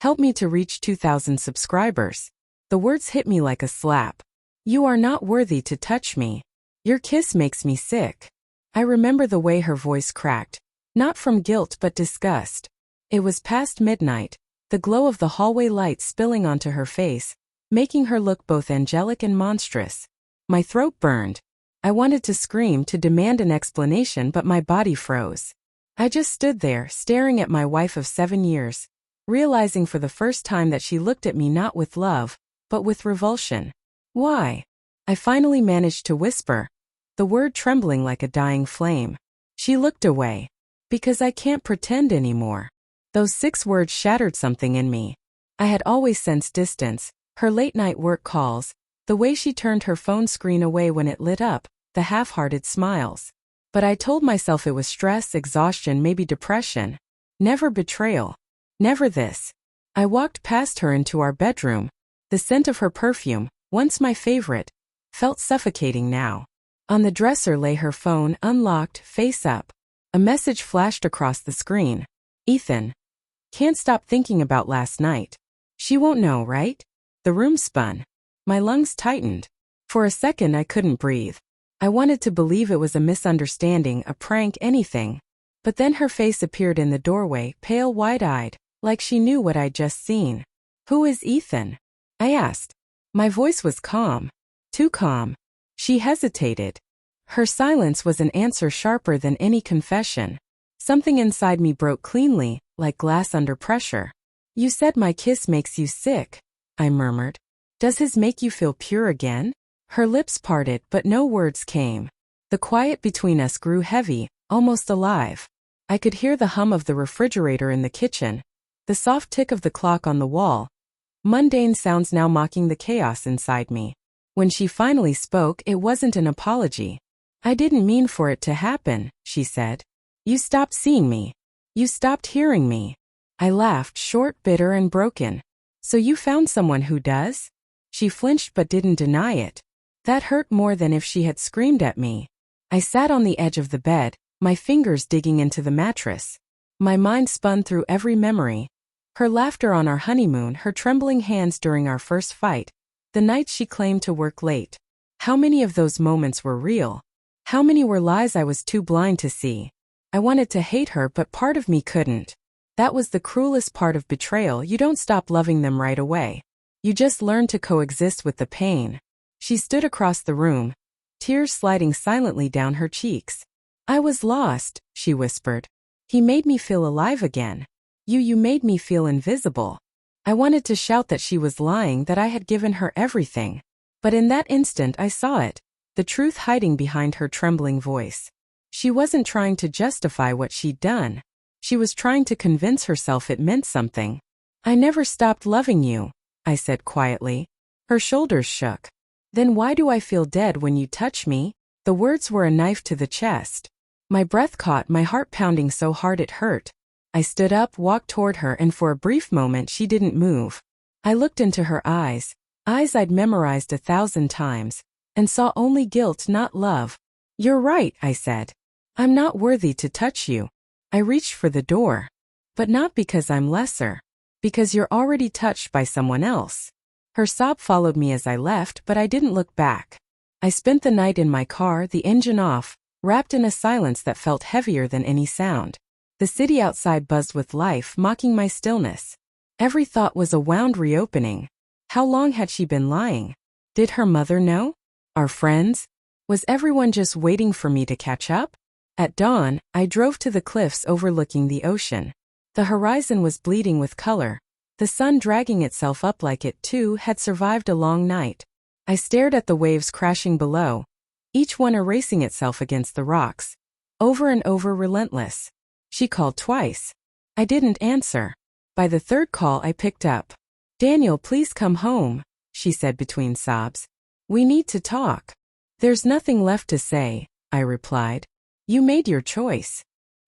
Help me to reach 2,000 subscribers. The words hit me like a slap. You are not worthy to touch me. Your kiss makes me sick. I remember the way her voice cracked, not from guilt but disgust. It was past midnight, the glow of the hallway light spilling onto her face, making her look both angelic and monstrous. My throat burned. I wanted to scream, to demand an explanation, but my body froze. I just stood there, staring at my wife of 7 years, realizing for the first time that she looked at me not with love, but with revulsion. Why? I finally managed to whisper, the word trembling like a dying flame. She looked away. Because I can't pretend anymore. Those 6 words shattered something in me. I had always sensed distance, her late-night work calls, the way she turned her phone screen away when it lit up, the half-hearted smiles. But I told myself it was stress, exhaustion, maybe depression. Never betrayal. Never this. I walked past her into our bedroom. The scent of her perfume, once my favorite, felt suffocating now. On the dresser lay her phone, unlocked, face up. A message flashed across the screen. Ethan. Can't stop thinking about last night. She won't know, right? The room spun. My lungs tightened. For a second I couldn't breathe. I wanted to believe it was a misunderstanding, a prank, anything. But then her face appeared in the doorway, pale, wide-eyed, like she knew what I'd just seen. Who is Ethan? I asked. My voice was calm. Too calm. She hesitated. Her silence was an answer sharper than any confession. Something inside me broke cleanly, like glass under pressure. You said my kiss makes you sick, I murmured. Does his make you feel pure again? Her lips parted, but no words came. The quiet between us grew heavy, almost alive. I could hear the hum of the refrigerator in the kitchen, the soft tick of the clock on the wall. Mundane sounds now mocking the chaos inside me. When she finally spoke, it wasn't an apology. I didn't mean for it to happen, she said. You stopped seeing me. You stopped hearing me. I laughed, short, bitter, and broken. So you found someone who does? She flinched but didn't deny it. That hurt more than if she had screamed at me. I sat on the edge of the bed, my fingers digging into the mattress. My mind spun through every memory. Her laughter on our honeymoon, her trembling hands during our first fight, the nights she claimed to work late. How many of those moments were real? How many were lies I was too blind to see? I wanted to hate her, but part of me couldn't. That was the cruelest part of betrayal. You don't stop loving them right away. You just learn to coexist with the pain. She stood across the room, tears sliding silently down her cheeks. I was lost, she whispered. He made me feel alive again. You made me feel invisible. I wanted to shout that she was lying, that I had given her everything. But in that instant I saw it. The truth hiding behind her trembling voice. She wasn't trying to justify what she'd done. She was trying to convince herself it meant something. I never stopped loving you, I said quietly. Her shoulders shook. Then why do I feel dead when you touch me? The words were a knife to the chest. My breath caught, my heart pounding so hard it hurt. I stood up, walked toward her, and for a brief moment she didn't move. I looked into her eyes I'd memorized 1,000 times. And saw only guilt, not love. You're right, I said. I'm not worthy to touch you. I reached for the door. But not because I'm lesser. Because you're already touched by someone else. Her sob followed me as I left, but I didn't look back. I spent the night in my car, the engine off, wrapped in a silence that felt heavier than any sound. The city outside buzzed with life, mocking my stillness. Every thought was a wound reopening. How long had she been lying? Did her mother know? Our friends? Was everyone just waiting for me to catch up? At dawn, I drove to the cliffs overlooking the ocean. The horizon was bleeding with color. The sun dragging itself up like it, too, had survived a long night. I stared at the waves crashing below, each one erasing itself against the rocks. Over and over, relentless. She called twice. I didn't answer. By the third call I picked up. Daniel, please come home, she said between sobs. We need to talk. There's nothing left to say, I replied. You made your choice.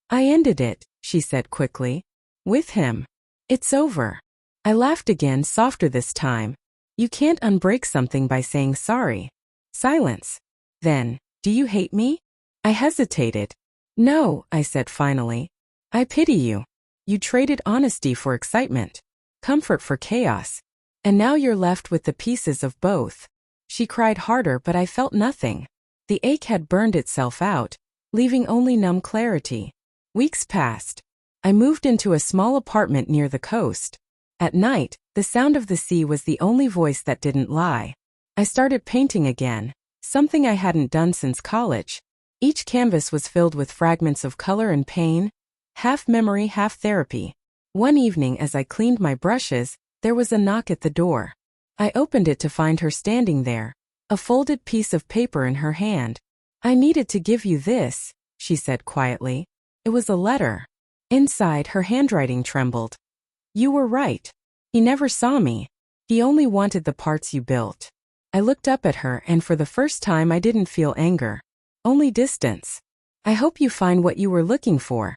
I ended it, she said quickly. With him. It's over. I laughed again, softer this time. You can't unbreak something by saying sorry. Silence. Then, do you hate me? I hesitated. No, I said finally. I pity you. You traded honesty for excitement. comfort for chaos. And now you're left with the pieces of both. She cried harder, but I felt nothing. The ache had burned itself out, leaving only numb clarity. Weeks passed. I moved into a small apartment near the coast. At night, the sound of the sea was the only voice that didn't lie. I started painting again, something I hadn't done since college. Each canvas was filled with fragments of color and pain, half memory, half therapy. One evening, as I cleaned my brushes, there was a knock at the door. I opened it to find her standing there, a folded piece of paper in her hand. "I needed to give you this," she said quietly. It was a letter. Inside, her handwriting trembled. "You were right. He never saw me. He only wanted the parts you built." I looked up at her, and for the first time I didn't feel anger. Only distance. "I hope you find what you were looking for,"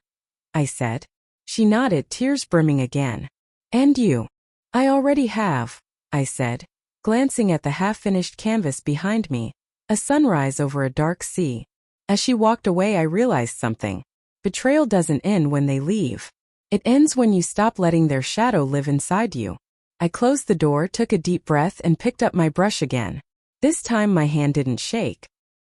I said. She nodded, tears brimming again. "And you?" "I already have," I said, glancing at the half-finished canvas behind me, a sunrise over a dark sea. As she walked away, I realized something. Betrayal doesn't end when they leave. It ends when you stop letting their shadow live inside you. I closed the door, took a deep breath, and picked up my brush again. This time my hand didn't shake.